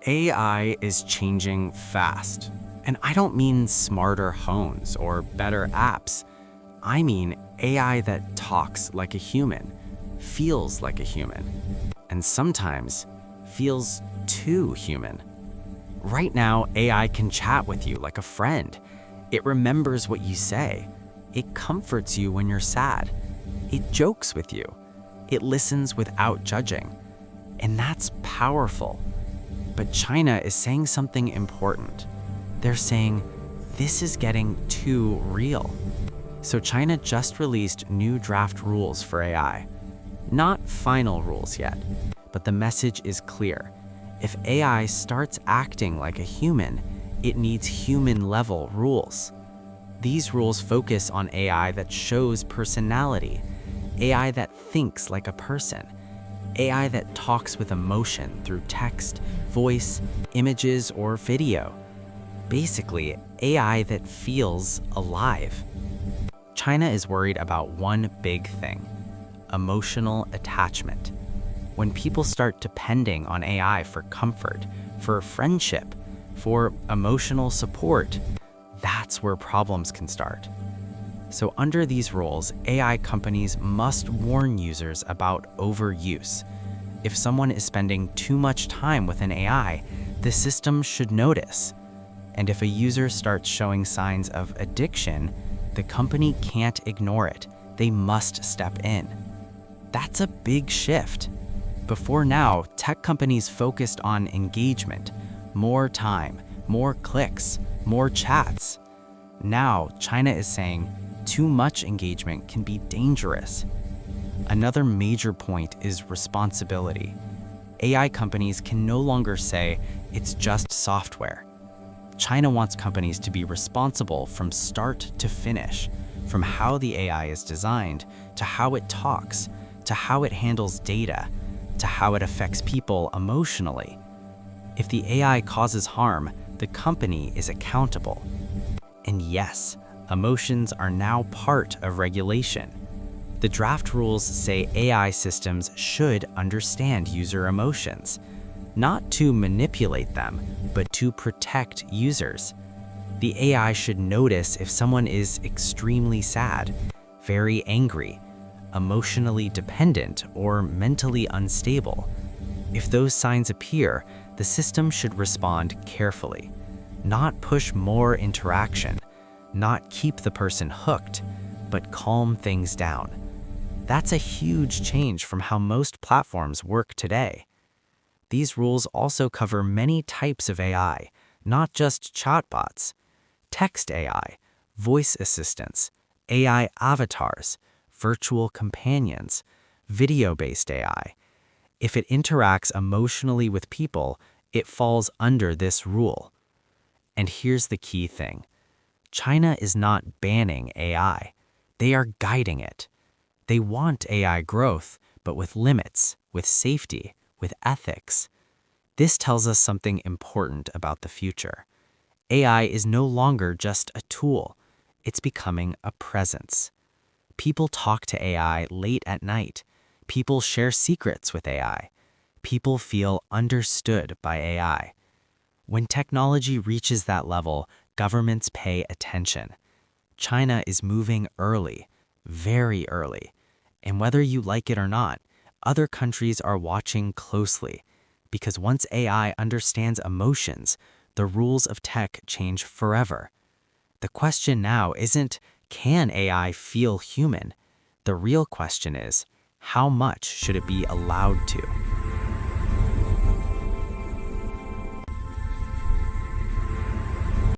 AI is changing fast. And I don't mean smarter phones or better apps. I mean AI that talks like a human, feels like a human, and sometimes feels too human. Right now, AI can chat with you like a friend. It remembers what you say. It comforts you when you're sad. It jokes with you. It listens without judging. And that's powerful. But China is saying something important. They're saying, this is getting too real. So China just released new draft rules for AI. Not final rules yet, but the message is clear. If AI starts acting like a human, it needs human-level rules. These rules focus on AI that shows personality, AI that thinks like a person, AI that talks with emotion through text, voice, images, or video. Basically, AI that feels alive. China is worried about one big thing: emotional attachment. When people start depending on AI for comfort, for friendship, for emotional support, that's where problems can start. So under these rules, AI companies must warn users about overuse. If someone is spending too much time with an AI, the system should notice. And if a user starts showing signs of addiction, the company can't ignore it. They must step in. That's a big shift. Before now, tech companies focused on engagement, more time, more clicks, more chats. Now, China is saying too much engagement can be dangerous. Another major point is responsibility. AI companies can no longer say it's just software. China wants companies to be responsible from start to finish, from how the AI is designed, to how it talks, to how it handles data, to how it affects people emotionally. If the AI causes harm, the company is accountable. And yes, emotions are now part of regulation. The draft rules say AI systems should understand user emotions, not to manipulate them, but to protect users. The AI should notice if someone is extremely sad, very angry, emotionally dependent, or mentally unstable. If those signs appear, the system should respond carefully, not push more interaction, not keep the person hooked, but calm things down. That's a huge change from how most platforms work today. These rules also cover many types of AI, not just chatbots. Text AI, voice assistants, AI avatars, virtual companions, video-based AI. If it interacts emotionally with people, it falls under this rule. And here's the key thing. China is not banning AI. They are guiding it. They want AI growth, but with limits, with safety, with ethics. This tells us something important about the future. AI is no longer just a tool. It's becoming a presence. People talk to AI late at night. People share secrets with AI. People feel understood by AI. When technology reaches that level, governments pay attention. China is moving early, very early. And whether you like it or not, other countries are watching closely. Because once AI understands emotions, the rules of tech change forever. The question now isn't, can AI feel human? The real question is, how much should it be allowed to?